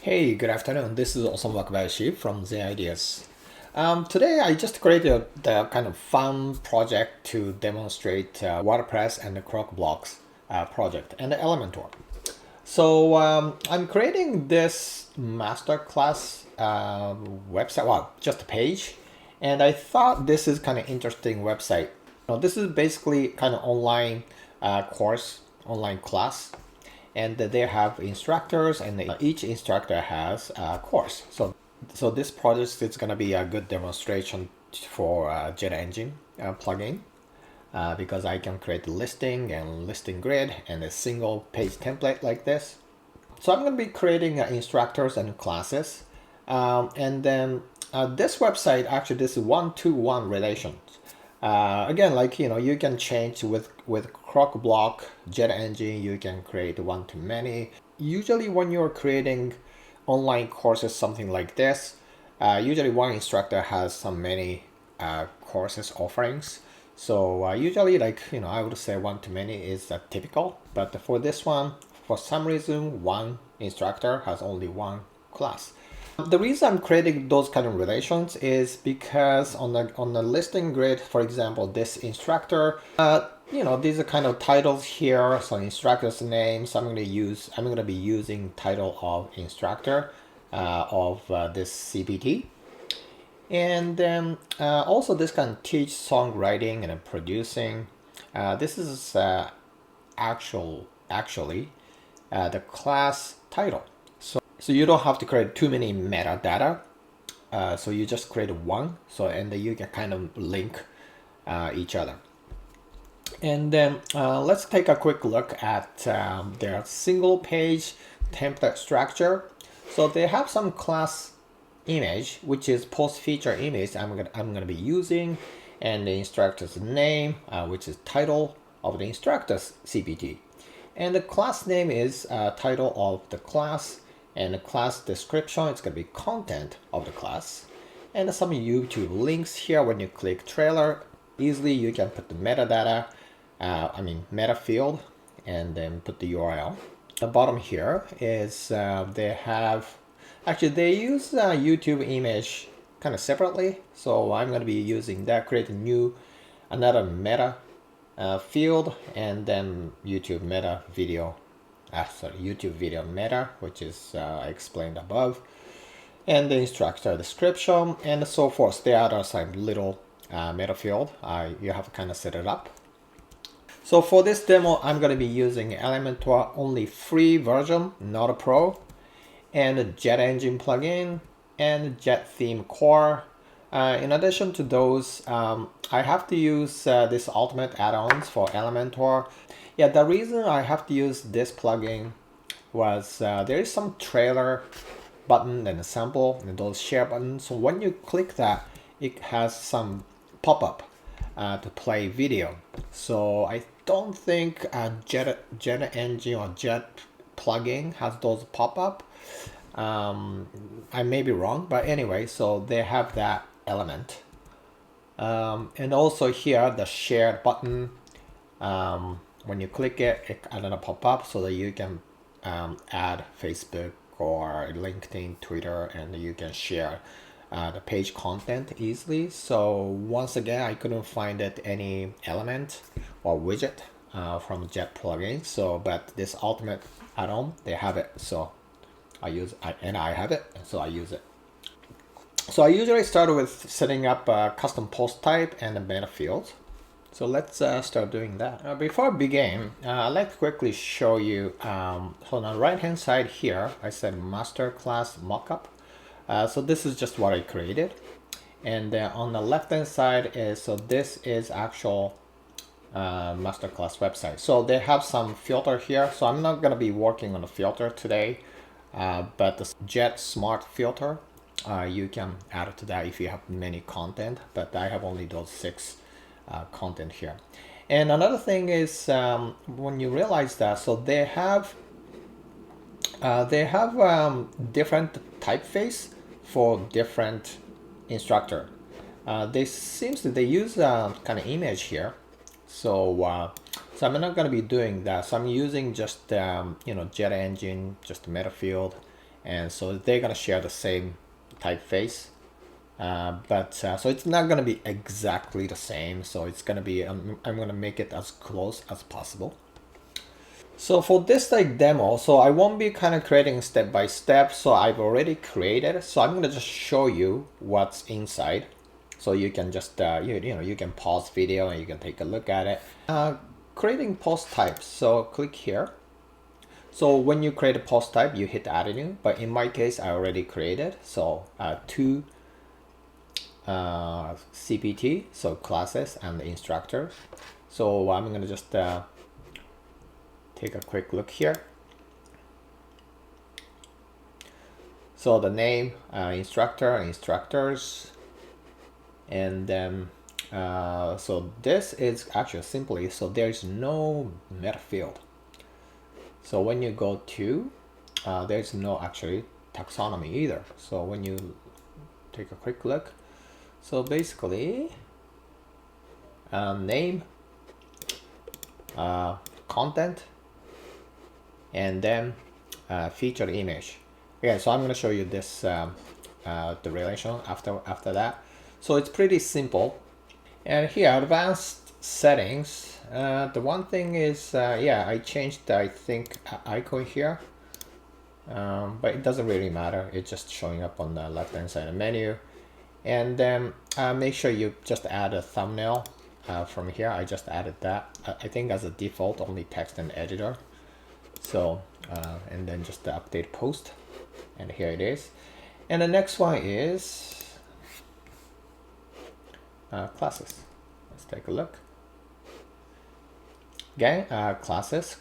Hey, good afternoon. This is Awesome Wakabayashi from Z Ideas. Today I just created the kind of fun project to demonstrate WordPress and the Crocoblock project and the Elementor. So I'm creating this MasterClass website, well, just a page, and I thought this is kind of interesting website. This is basically kind of online course, online class. And they have instructors, and each instructor has a course. So this project is going to be a good demonstration for Jet Engine plugin because I can create a listing and listing grid and a single page template like this. So I'm going to be creating instructors and classes, and then this website actually this is one-to-one relations. Again, like you can change with Crocoblock, Jet Engine, you can create one-to-many. Usually when you're creating online courses, something like this, usually one instructor has so many courses offerings. So usually I would say one-to-many is typical, but for this one, for some reason, one instructor has only one class. The reason I'm creating those kind of relations is because on the listing grid, for example, this instructor, these are kind of titles here. So instructor's name. So I'm going to be using title of instructor of this CPT, and then also this can teach songwriting and producing. This is actually the class title. So you don't have to create too many metadata. So you just create one. So and then you can kind of link each other. And then let's take a quick look at their single page template structure. So they have some class image, which is post feature image I'm gonna be using, and the instructor's name, which is title of the instructor's CPT. And the class name is title of the class. And the class description, it's going to be content of the class. And some YouTube links here. When you click trailer, easily you can put the metadata, meta field, and then put the URL. The bottom here is they use YouTube image kind of separately. So I'm going to be using that, create another meta field, and then YouTube meta video. YouTube video meta, which is explained above, and the instructor description, and so forth. There are some little meta field. You have to kind of set it up. So for this demo, I'm going to be using Elementor only free version, not a pro, and a Jet Engine plugin, and Jet Theme Core. In addition to those, I have to use this ultimate add-ons for Elementor. Yeah, the reason I have to use this plugin was there is some trailer button and a sample and those share buttons. So when you click that, it has some pop-up to play video. So I don't think Jet Engine or Jet plugin has those pop-up. I may be wrong, but anyway, so they have that element. And also here, the share button. When you click it, another pop up so that you can add Facebook or LinkedIn, Twitter, and you can share the page content easily. So once again, I couldn't find any element or widget from Jet plugin. So, but this ultimate add-on, they have it. So I have it, so I use it. So I usually start with setting up a custom post type and a meta field. So let's start doing that. Before I begin, I'd like to quickly show you, so on the right hand side here, I said MasterClass mockup. So this is just what I created. And on the left hand side is, so this is actual MasterClass website. So they have some filter here. So I'm not going to be working on the filter today, but the Jet Smart filter, you can add it to that if you have many content, but I have only those 6 content here. And another thing is when you realize that, so they have different typeface for different instructor. They use kind of image here. So so I'm not going to be doing that. So I'm using just Jet Engine, just meta field, and so they're gonna share the same typeface. So it's not gonna be exactly the same. So it's gonna be I'm gonna make it as close as possible. So for this like demo, so I won't be kind of creating step by step. So I've already created. So I'm gonna just show you what's inside. So you can just you can pause video and you can take a look at it. Creating post types. So click here. So when you create a post type, you hit add new. But in my case, I already created. So two CPT, so classes and the instructor. So I'm gonna just take a quick look here. So the name, instructor, instructors, and then so this is actually simply, so there's no meta field. So when you go to, there's no actually taxonomy either. So when you take a quick look, so basically name, content, and then featured image. Okay, so I'm going to show you this the relation after that. So it's pretty simple. And here, advanced settings. The one thing is, yeah, I changed, I think, icon here, but it doesn't really matter. It's just showing up on the left-hand side of the menu. And then make sure you just add a thumbnail from here. I just added that. I think as a default, only text and editor. So, and then just the update post. And here it is. And the next one is classes. Let's take a look. Again, classes.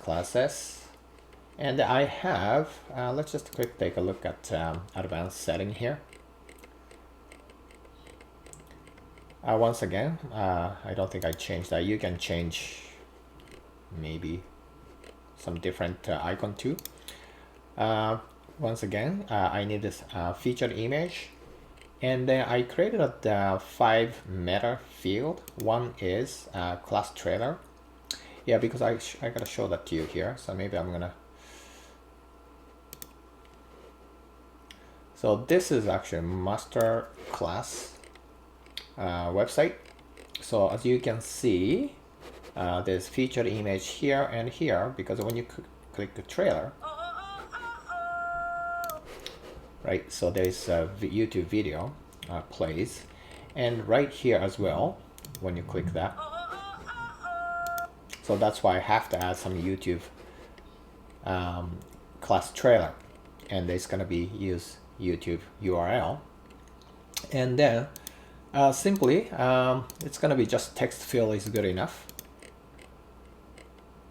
And I have, let's just quick take a look at advanced setting here. Once again, I don't think I changed that. You can change maybe some different icon too. Once again, I need this featured image. And then I created a 5 meta field. One is class trailer. Yeah, because I gotta show that to you here. So maybe I'm gonna. So this is actually MasterClass website. So as you can see, there's featured image here and here, because when you click the trailer, right? So there's a YouTube video plays, and right here as well, when you click that. So that's why I have to add some YouTube class trailer, and it's gonna be use YouTube URL, and then simply it's gonna be just text field is good enough.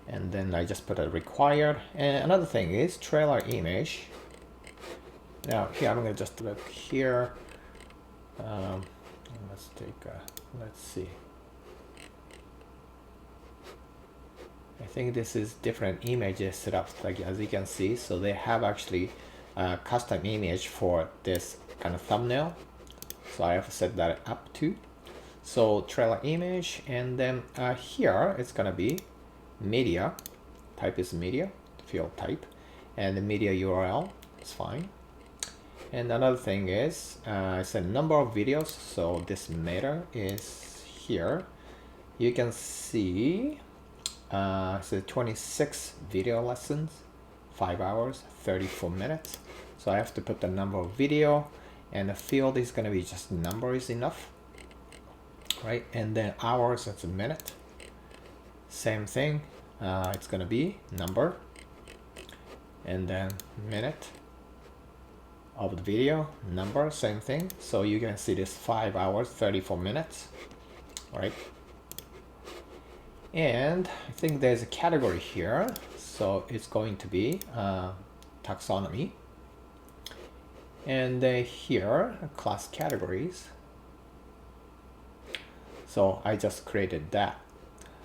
And then I just put a required. And another thing is trailer image. Now here I'm gonna just look here. Let's take let's see. I think this is different images set up, like as you can see. So they have actually a custom image for this kind of thumbnail. So I have set that up too. So trailer image, and then here it's gonna be media. Type is media, field type, and the media URL is fine. And another thing is it's a number of videos. So this meta is here. You can see so 26 video lessons, 5 hours, 34 minutes. So I have to put the number of video, and the field is going to be just number is enough, right? And then hours, that's a minute. Same thing, it's going to be number, and then minute of the video, number, same thing. So you can see this 5 hours, 34 minutes, right? And I think there's a category here. So it's going to be taxonomy. And here, class categories. So I just created that.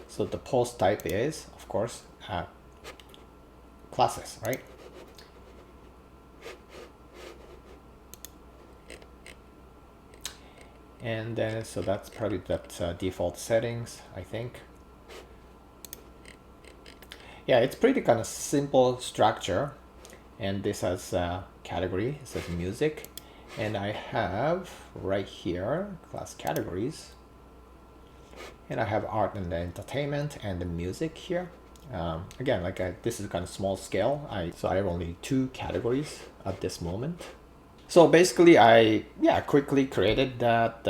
So the post type is, of course, classes, right? And then, so that's probably that default settings, I think. Yeah, it's pretty kind of simple structure, and this has category. It says music, and I have right here class categories, and I have art and entertainment and the music here. Again, this is kind of small scale. So I have only 2 categories at this moment. So basically, I quickly created that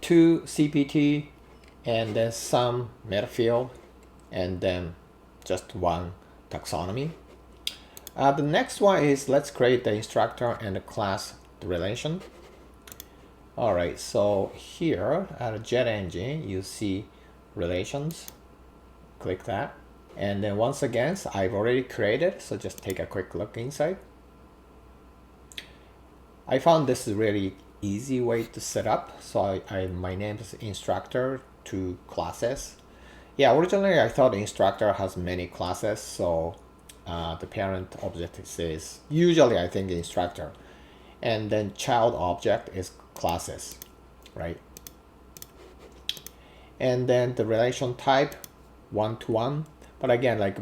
2 CPT and then some meta field and then just 1 taxonomy. The next one is let's create the instructor and the class relation. All right, so here at Jet Engine, you see relations. Click that. And then once again, so I've already created, so just take a quick look inside. I found this is really easy way to set up. So my name is instructor to classes. Yeah, originally I thought instructor has many classes, so the parent object is usually I think instructor, and then child object is classes, right? And then the relation type 1-to-1, but again, like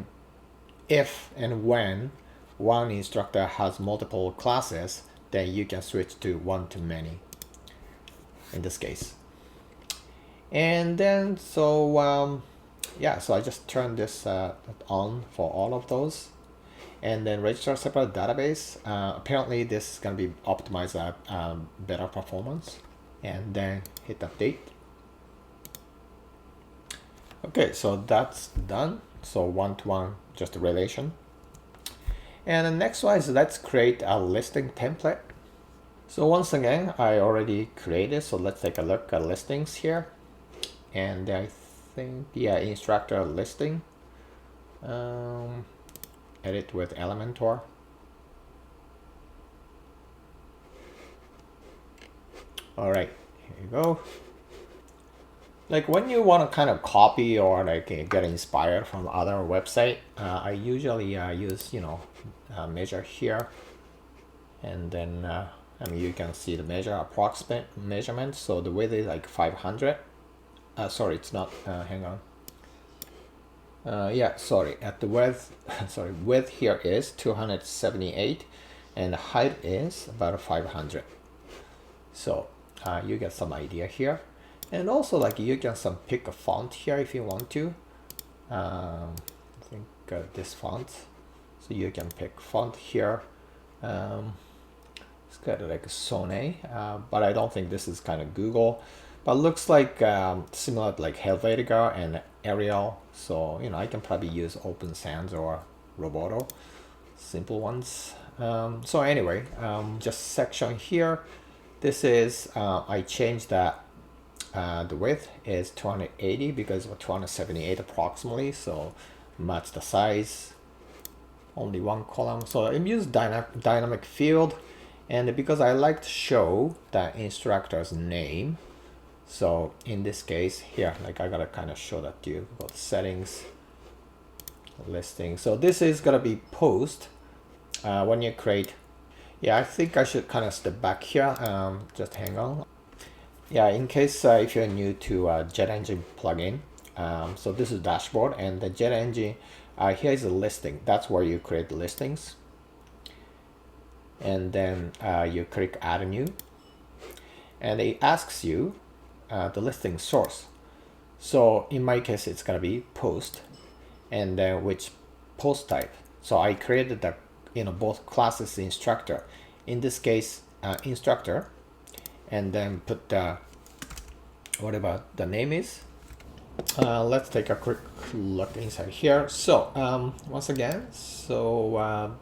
if and when one instructor has multiple classes, then you can switch to 1-to-many in this case. And then so so I just turned this on for all of those, and then register separate database. Apparently this is going to be optimized at better performance, and then hit update. Okay, so that's done. So 1-to-1, just a relation. And the next one is let's create a listing template. So once again, I already created, so let's take a look at listings here. And I think, instructor listing. Edit with Elementor. All right, here you go. Like when you want to kind of copy or like get inspired from other website, I usually use measure here, and then you can see the approximate measurement. So the width is like 500. Sorry, it's not. Hang on. At the width, width here is 278, and the height is about 500. So you get some idea here. And also, like, you can pick a font here if you want to. I think this font. So you can pick font here. It's got like a Sone, but I don't think this is kind of Google. But it looks like similar to like Helvetica and Arial. So I can probably use Open Sans or Roboto, simple ones. So anyway, just section here. This is I changed that. The width is 280 because of 278 approximately, so match the size. Only 1 column, so I use dynamic field, and because I like to show the instructor's name, so in this case here, like I gotta kind of show that to you. Go to settings, listing. So this is gonna be post when you create. I think I should kind of step back here. Just hang on. In case if you're new to Jet Engine plugin, so this is dashboard, and the Jet Engine, here is a listing. That's where you create the listings. And then you click add new, and it asks you the listing source. So in my case, it's gonna be post, and then which post type. So I created the both classes instructor. In this case, instructor. And then put whatever the name is. Let's take a quick look inside here. So once again, so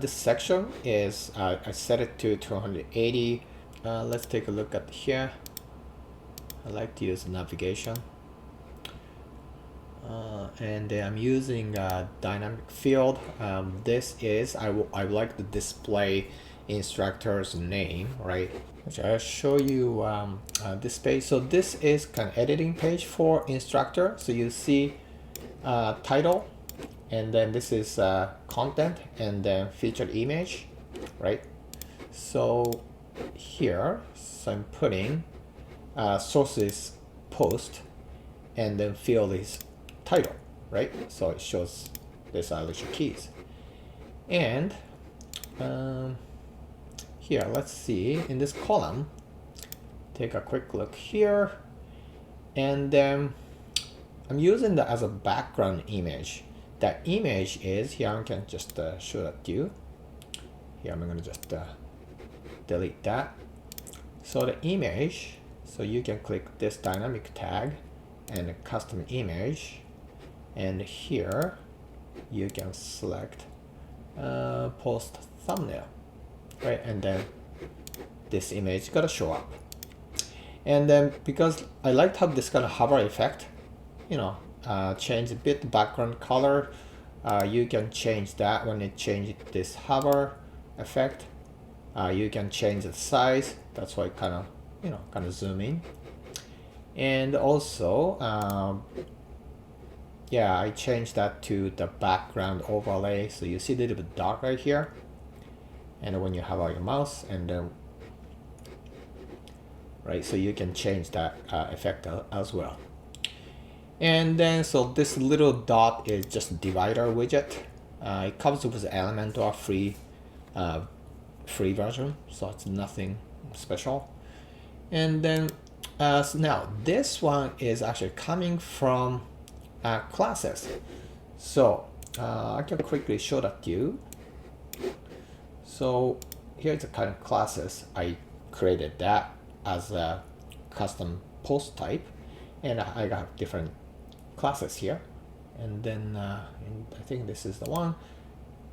this section is I set it to 280. Let's take a look at here. I like to use navigation, and I'm using dynamic field. This is I would like to display instructor's name, right? Which I'll show you this page. So this is kind of editing page for instructor. So you see title, and then this is content, and then featured image, right? So here, so I'm putting sources post, and then field is title, right? So it shows this Alicia keys, and here, let's see, in this column, take a quick look here, and then I'm using that as a background image. That image is, here I can just show that to you. Here I'm gonna just delete that. So the image, so you can click this dynamic tag and custom image, and here you can select post thumbnail, right? And then this image is gonna show up. And then because I like to have this kind of hover effect, you know, change a bit the background color, you can change that when it changes this hover effect. You can change the size. That's why kind of, you know, kind of zoom in. And also, yeah, I changed that to the background overlay. So you see a little bit dark right here. And when you have your mouse, and then, right, so you can change that effect as well. And then, so this little dot is just divider widget. It comes with Elementor free version, so it's nothing special. And then so now this one is actually coming from classes. So I can quickly show that to you. So here's the kind of classes. I created that as a custom post type, and I got different classes here. And then I think this is the one.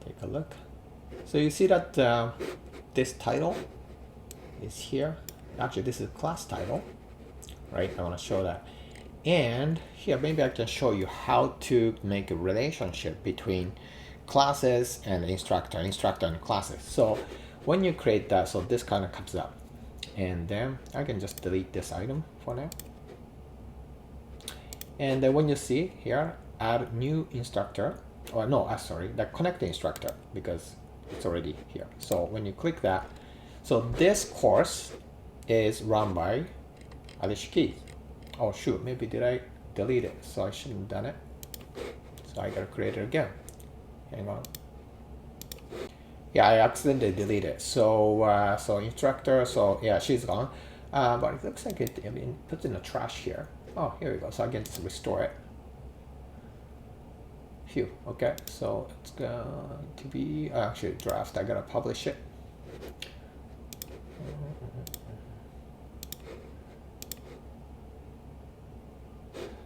Take a look. So you see that this title is here. Actually, this is class title, right? I want to show that. And here, maybe I can show you how to make a relationship between classes and instructor and classes. So when you create that, so this kind of comes up. And then I can just delete this item for now. And then when you see here, add new instructor, or no, sorry, the connect instructor, because it's already here. So when you click that, so this course is run by Alicia Keys. Oh shoot, maybe did I delete it? So I shouldn't have done it. So I gotta create it again. Hang on. Yeah, I accidentally deleted it. So so instructor, so yeah, she's gone. But it looks like it, I mean, put in the trash here. Oh, here we go. So I can just restore it. Phew. Okay, so it's going to be actually draft. I gotta publish it.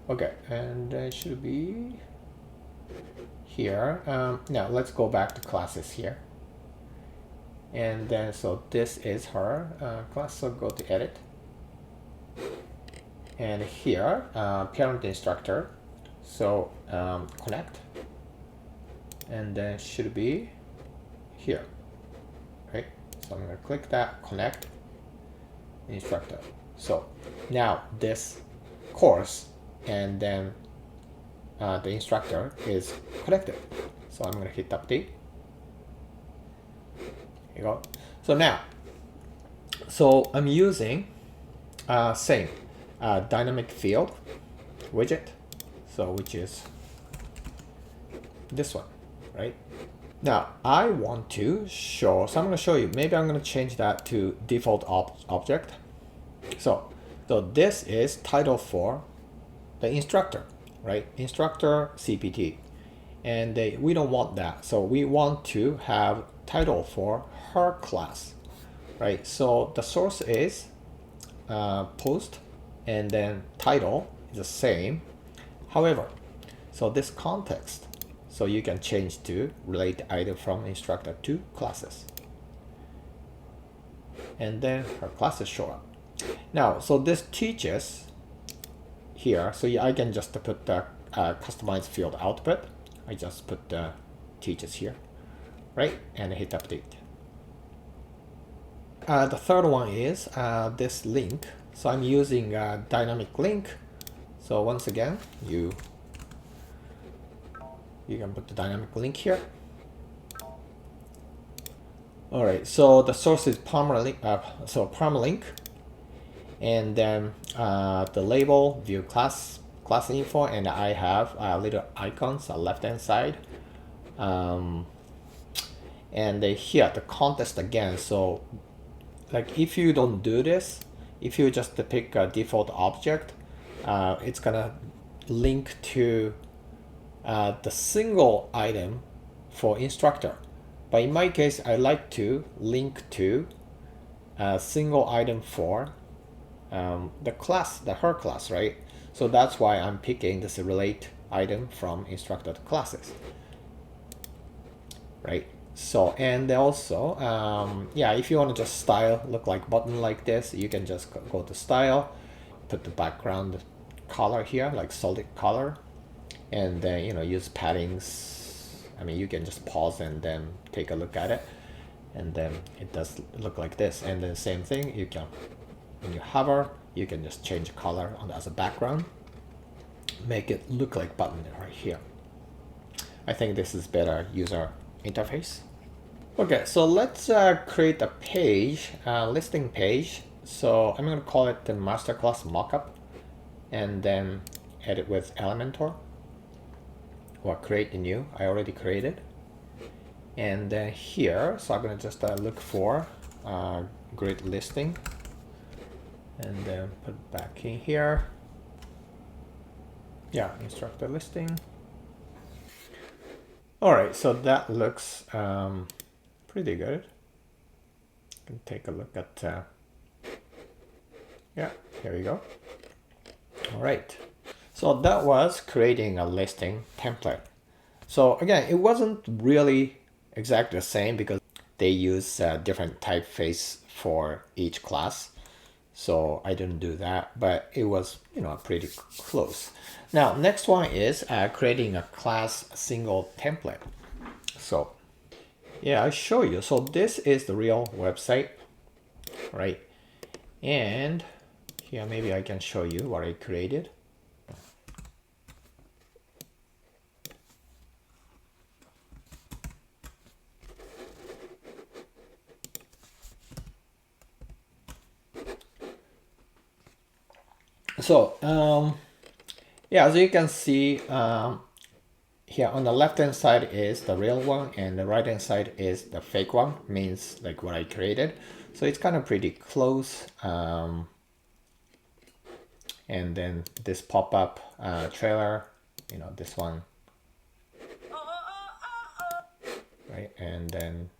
Okay, and it should be here. Now let's go back to classes here. And then so this is her class. So go to edit. And here, parent instructor. So connect. And then should be here, right? So I'm gonna click that, connect instructor. So now this course and then the instructor is connected. So I'm gonna hit update. Here you go. So now, so I'm using same dynamic field widget, so which is this one, right? Now I want to show, so I'm going to show you, maybe I'm going to change that to default object. So this is title for the instructor, right? Instructor CPT, and we don't want that. So we want to have title for her class, right? So the source is post, and then title is the same. However, so this context, so you can change to relate item from instructor to classes. And then her classes show up. Now, so this teaches here, so I can just put the customized field output. I just put the teaches here, right? And hit update. The third one is this link. So I'm using a dynamic link. So once again, you can put the dynamic link here. All right, so the source is permalink, permalink, and then the label view class info, and I have little icons on left hand side, and here the context again. So like if you don't do this, if you just pick a default object, it's gonna link to the single item for instructor. But in my case, I like to link to a single item for the class, the her class, right? So that's why I'm picking this relate item from instructor classes, right? So, and also, yeah, if you want to just style look like button like this, you can just go to style, put the background color here, like solid color, and then, you know, use paddings. I mean, you can just pause and then take a look at it, and then it does look like this. And then same thing, you can, when you hover, you can just change color on as a background, make it look like button right here. I think this is better user interface. Okay, so let's create a page, listing page. So I'm going to call it the MasterClass mockup, and then edit with Elementor, or create a new. I already created. And then here, so I'm going to just look for grid listing, and then put it back in here. Yeah, instructor listing. All right, so that looks pretty good. You can take a look at, yeah, here we go. All right, so that was creating a listing template. So again, it wasn't really exactly the same because they use different typeface for each class. So I didn't do that, but it was, you know, pretty close. Now, next one is creating a class single template. So yeah, I'll show you. So this is the real website, right? And here, maybe I can show you what I created. So yeah, as you can see, here on the left hand side is the real one, and the right hand side is the fake one, means like what I created. So it's kind of pretty close. And then this pop-up trailer, you know, this one, right? And then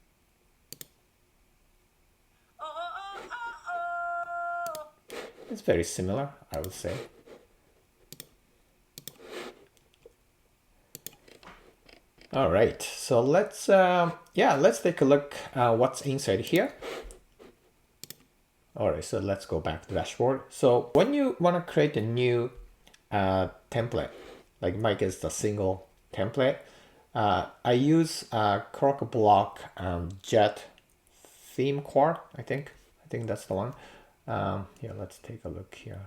it's very similar, I would say. All right, so let's yeah, let's take a look what's inside here. All right, so let's go back to dashboard. So when you want to create a new template, like Mike is the single template, I use Crocoblock Jet theme core. I think that's the one. Yeah, let's take a look here.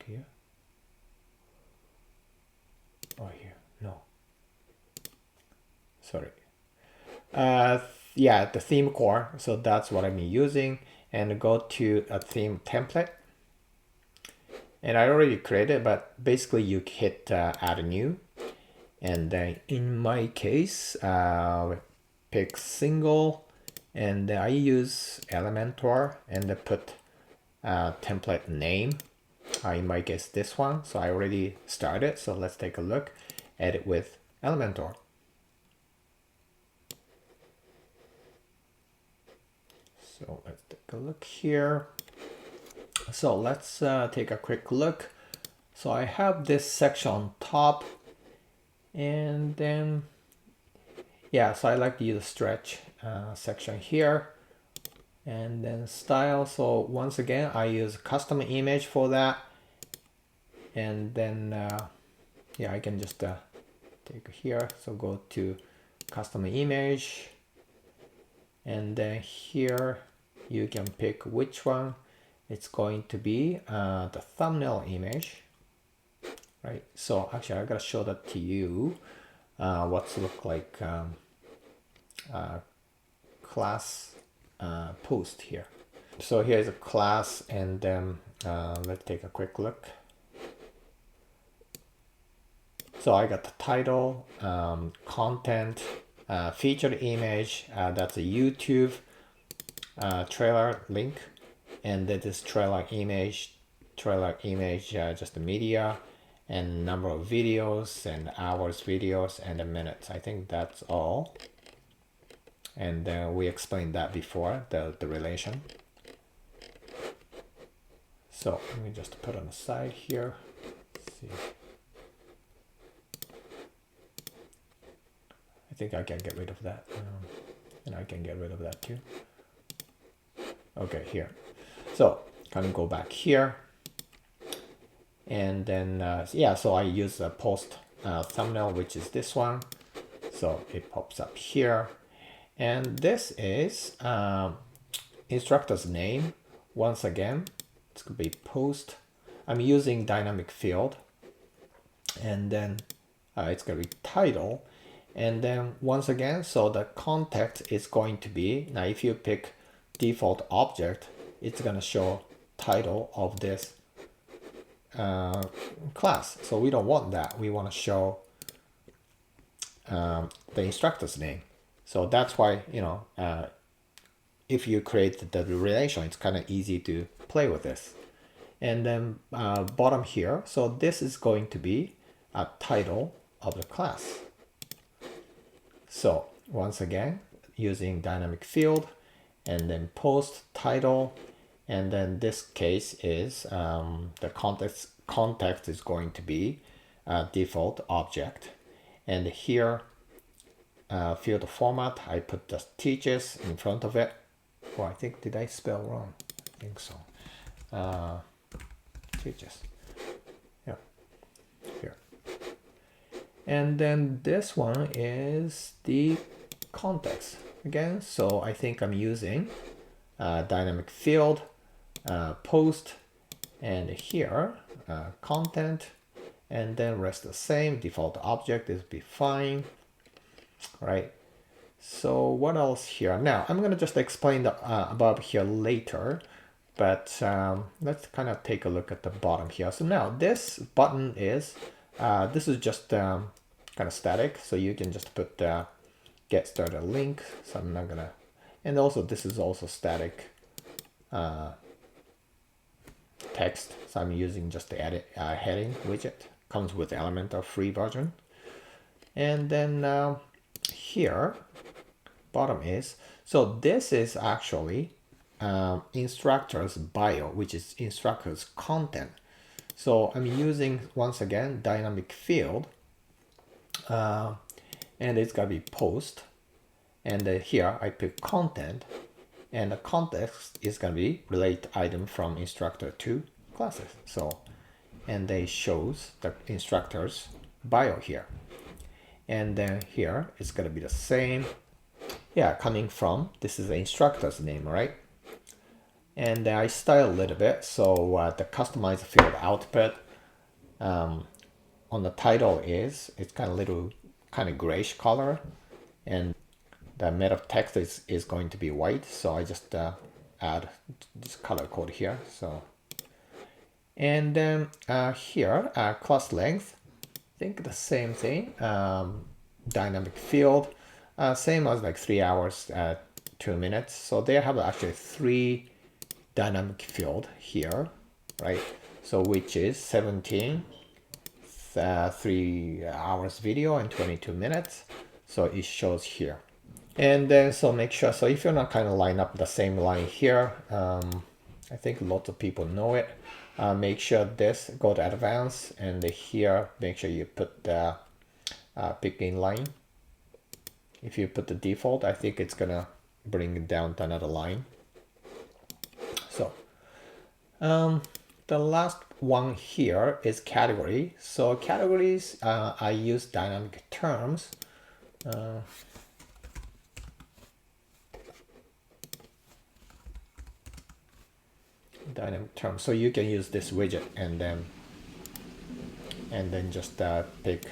Here. Oh, here. No. Sorry. Yeah, the theme core. So that's what I'm using. And go to a theme template. And I already created, but basically you hit add new. And then in my case, pick single, and I use Elementor and put template name. In my case, this one. So I already started. So let's take a look. Edit with Elementor. So let's take a look here. So let's take a quick look. So I have this section on top, and then yeah, so I like to use a stretch section here, and then style. So once again, I use custom image for that, and then yeah, I can just take here. So go to custom image, and then here you can pick which one it's going to be, the thumbnail image, right? So actually I gotta show that to you, what's look like class post here. So here's a class, and then let's take a quick look. So I got the title, content, featured image, that's a YouTube, trailer link, and that is trailer image, just the media, and number of videos, and hours videos, and the minutes. I think that's all. And we explained that before, the relation. So let me just put on the side here. Let's see. I think I can get rid of that. And I can get rid of that too. Okay, here. So can go back here. And then, yeah, so I use a post thumbnail, which is this one. So it pops up here. And this is instructor's name. Once again, it's going to be post. I'm using dynamic field. And then it's going to be title. And then once again, so the context is going to be, now if you pick default object, it's going to show title of this class. So we don't want that. We want to show the instructor's name. So that's why, you know, if you create the relation, it's kind of easy to play with this. And then bottom here, so this is going to be a title of the class. So once again, using dynamic field, and then post title, and then this case is the context is going to be default object, and here field format, I put the teachers in front of it. Oh, I think, did I spell wrong? I think so. Teachers. Yeah, here. And then this one is the context again. So I think I'm using dynamic field, post, and here content, and then rest the same. Default object is be fine, right? So what else here? Now I'm gonna just explain the above here later, but let's kind of take a look at the bottom here. So now this button is this is just kind of static, so you can just put get started link. So I'm not gonna, and also this is also static text. So I'm using just the edit heading widget. Comes with Elementor free version. And then here, bottom is, so this is actually instructor's bio, which is instructor's content. So I'm using, once again, dynamic field, and it's gonna be post, and here I pick content, and the context is gonna be relate item from instructor to classes. So, and they shows the instructor's bio here, and then here it's gonna be the same. Yeah, coming from, this is the instructor's name, right? And I style a little bit, so the customize field output on the title is, it's kind of grayish color, and the meta text is going to be white, so I just add this color code here. So, and then here class length, I think the same thing, dynamic field, same as like 3 hours 2 minutes. So they have actually 3 dynamic field here, right? So which is 17 3 hours video and 22 minutes. So it shows here. And then so make sure, so if you're not kind of line up the same line here, I think lots of people know it. Make sure this, go to advanced, and here make sure you put the pick inline. If you put the default, I think it's gonna bring it down to another line. So the last one here is category. So categories, I use dynamic terms. Dynamic terms. So you can use this widget and then just pick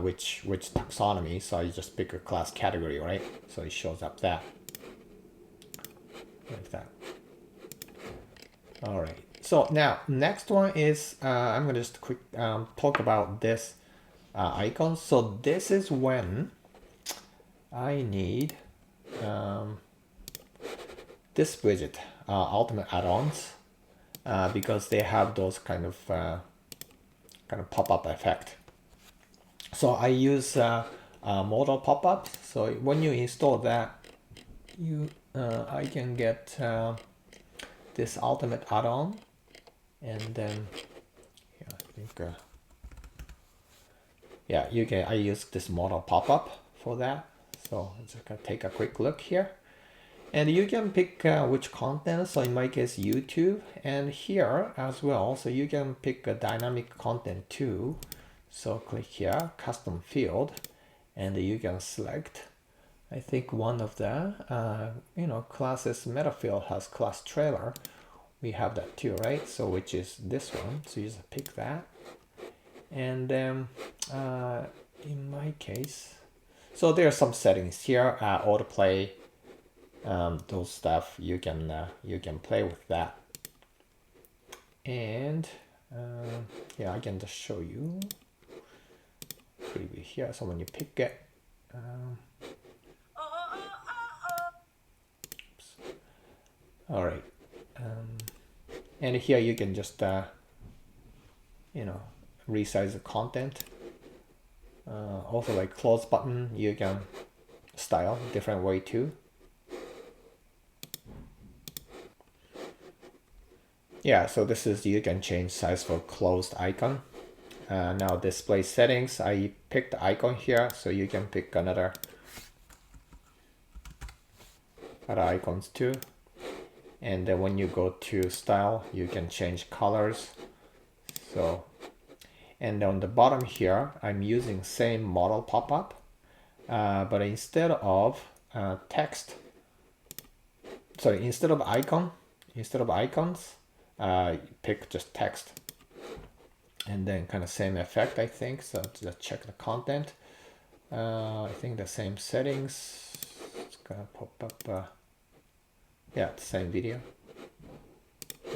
which taxonomy. So you just pick a class category, right? So it shows up that like that. All right. So now next one is I'm gonna just quick talk about this icon. So this is when I need this widget, ultimate add-ons, because they have those kind of pop-up effect. So I use modal pop-ups. So when you install that, I can get this ultimate add-on, and then I think you can. I use this modal pop-up for that. So I'm just gonna take a quick look here, and you can pick which content. So in my case, YouTube, and here as well. So you can pick a dynamic content too. So click here, custom field, and you can select. I think one of the classes meta field has class trailer. We have that too, right? So which is this one. So you just pick that, and then in my case, so there are some settings here. Autoplay, those stuff you can play with that, and I can just show you preview here. So when you pick it. All right, and here you can just resize the content. Also, like close button, you can style different way too. Yeah, so this is, you can change size for closed icon. Now display settings, I picked the icon here, so you can pick other icons too. And then when you go to style, you can change colors. So, and on the bottom here, I'm using same modal pop-up, but instead of text, sorry, instead of icons, pick just text, and then kind of same effect, I think. So just check the content. I think the same settings. It's gonna pop up. Yeah, the same video.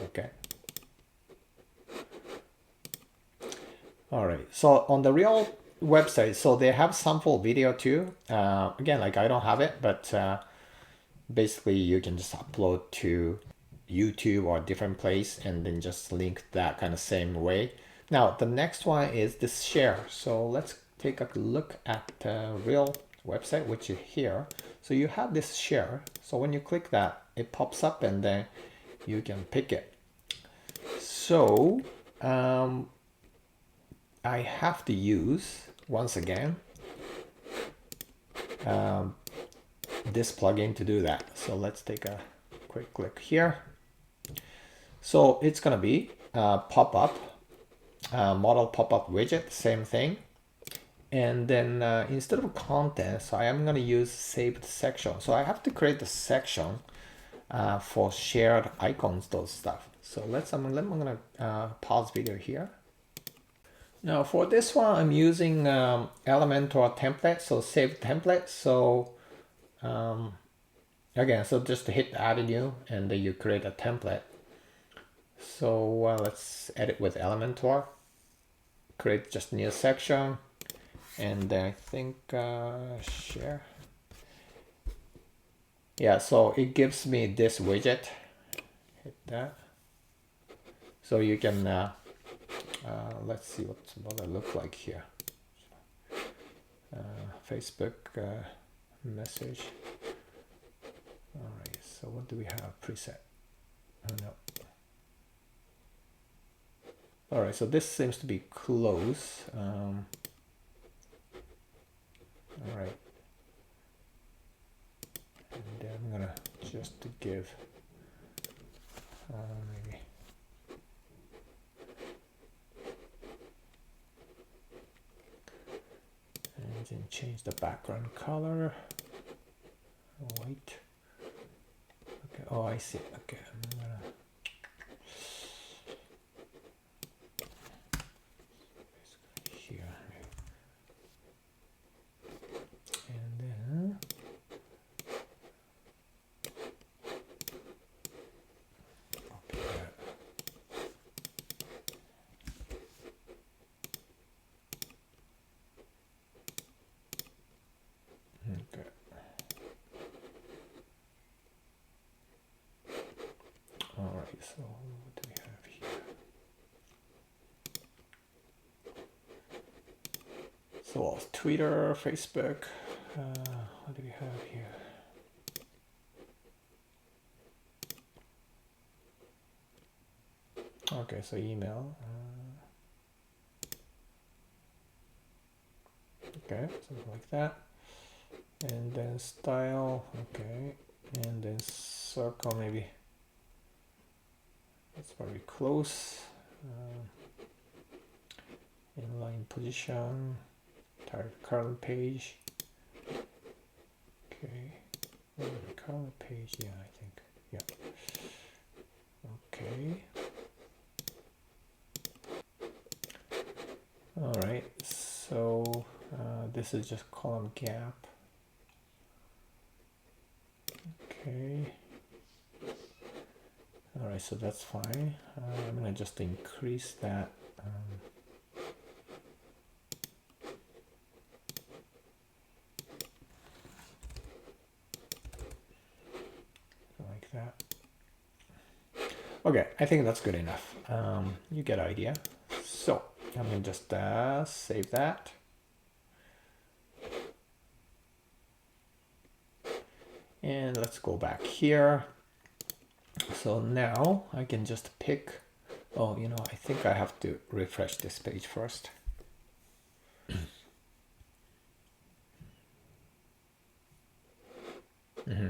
Okay. All right. So on the real website, so they have sample video too. Again, like I don't have it, but basically you can just upload to YouTube or a different place and then just link that kind of same way. Now the next one is this share. So let's take a look at the real website, which is here. So you have this share. So when you click that, it pops up and then you can pick it. So I have to use, once again, this plugin to do that. So let's take a quick click here. So it's gonna be pop-up, modal pop-up widget, same thing. And then instead of content, so I am gonna use saved section. So I have to create the section for shared icons, those stuff. So I'm gonna pause video here. Now for this one, I'm using Elementor template, so saved template. So again, so just hit add new, and then you create a template. So let's edit with Elementor, create just new section, and then I think share. Yeah, so it gives me this widget. Hit that. So you can let's see what it look like here. Facebook message. All right. So what do we have preset? Oh no. All right. So this seems to be close. All right. And then I'm gonna just to give maybe. And then change the background color. White. Okay. Oh, I see. Okay. I'm gonna. Here. And then. Okay. So Twitter, Facebook, what do we have here? Okay, so email. Okay, something like that. And then style, okay. And then circle, maybe. That's probably close. Inline position, target current page. Okay, current page, yeah, I think, yeah. Okay. All right, so this is just column gap. Okay. All right, so that's fine. I'm gonna just increase that. Like that. Okay, I think that's good enough. You get an idea. So I'm gonna just save that. And let's go back here. So now I can just pick, oh, you know, I think I have to refresh this page first. Mm-hmm.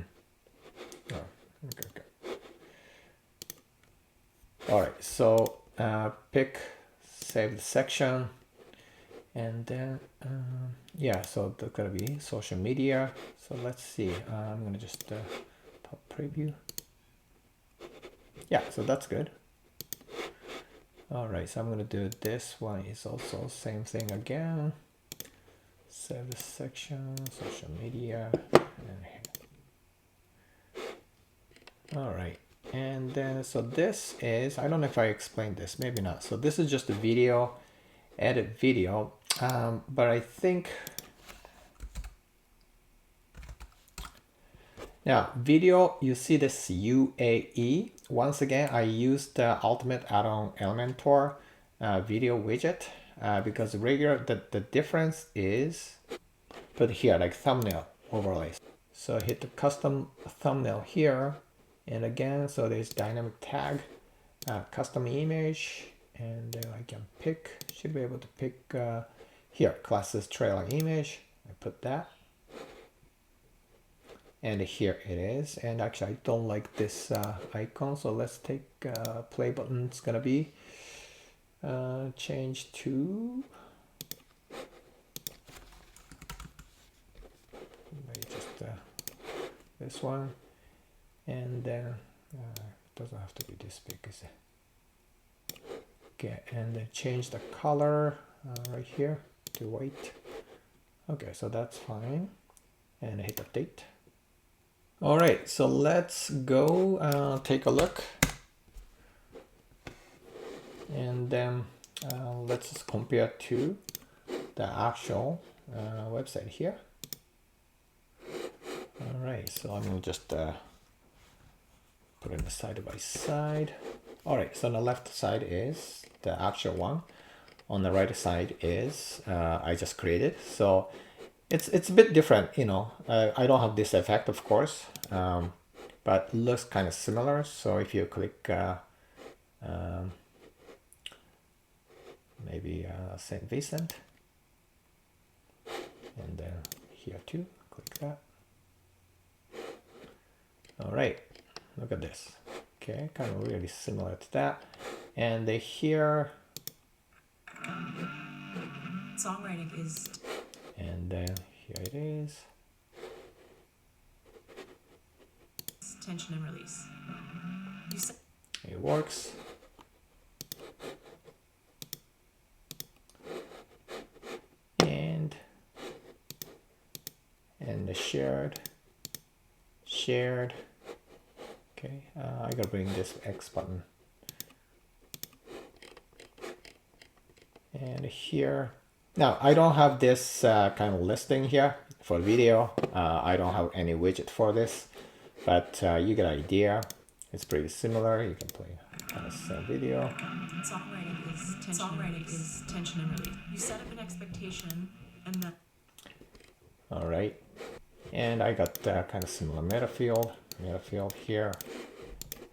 Oh, okay. All right, so pick, save the section, and then, yeah, so that's gonna be social media. So let's see, I'm gonna just pop preview. Yeah, so that's good. All right, so I'm gonna do this one is also same thing again. Save the section, social media, and here. All right, and then so this is, I don't know if I explained this, maybe not. So this is just a video, edit video, but I think now video, you see this UAE. Once again, I used the Ultimate Add-on Elementor video widget because regular, the difference is put here like thumbnail overlays. So hit the custom thumbnail here, and again, so there's dynamic tag, custom image, and I can pick, should be able to pick here, classes trailer image. I put that. And here it is. And actually, I don't like this icon. So let's take play button. It's gonna be change to maybe just this one. And then it doesn't have to be this big, is it? Okay, and then change the color right here to white. Okay, so that's fine. And hit update. All right, so let's go take a look. And then let's just compare to the actual website here. All right, so I'm gonna just put it side by side. All right, so on the left side is the actual one. On the right side is I just created. So it's a bit different, you know. I don't have this effect, of course, but looks kind of similar. So if you click maybe St. Vincent, and then here too, click that. All right, look at this. Okay, kind of really similar to that. And here, songwriting is, and then here it is. tension and release. It works. And the shared. Okay, I gotta bring this X button. And here, now I don't have this kind of listing here for video. I don't have any widget for this, but you get an idea. It's pretty similar. You can play video. Songwriting is tension and release. You set up an expectation and then All right. And I got kind of similar meta field here.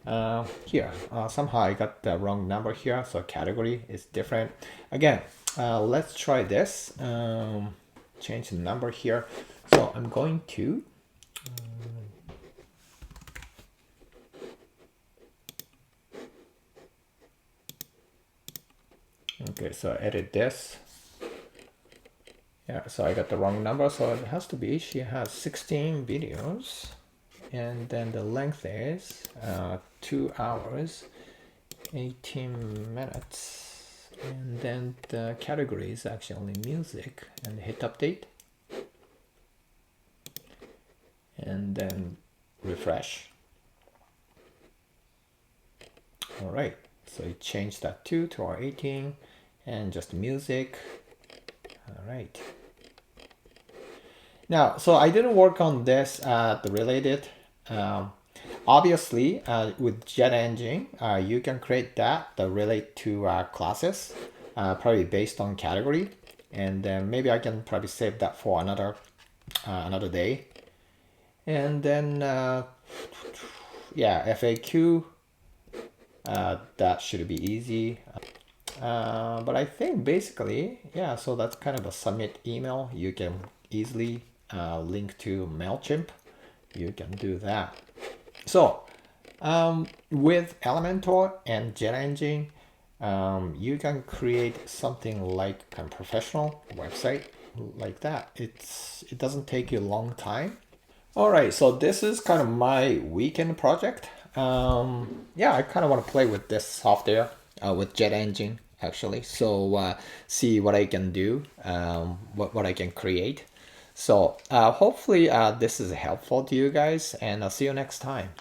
Somehow I got the wrong number here, so category is different. Again, let's try this. Change the number here. So I'm going to okay, so edit this. Yeah, so I got the wrong number, so it has to be, she has 16 videos, and then the length is 2 hours, 18 minutes, and then the category is actually only music, and hit update, and then refresh. All right, so you change that 2 to our 18, and just music. All right. Now, so I didn't work on this the related. Obviously, with Jet Engine, you can create that relate to classes, probably based on category, and then maybe I can probably save that for another day. And then yeah, FAQ. That should be easy. But I think basically, yeah, so that's kind of a submit email. You can easily link to MailChimp. You can do that. So with Elementor and Jet Engine, you can create something like kind of professional website like that. It doesn't take you a long time. All right, so this is kind of my weekend project. Yeah, I kind of want to play with this software with Jet Engine actually. So see what I can do, what I can create. So hopefully this is helpful to you guys, and I'll see you next time.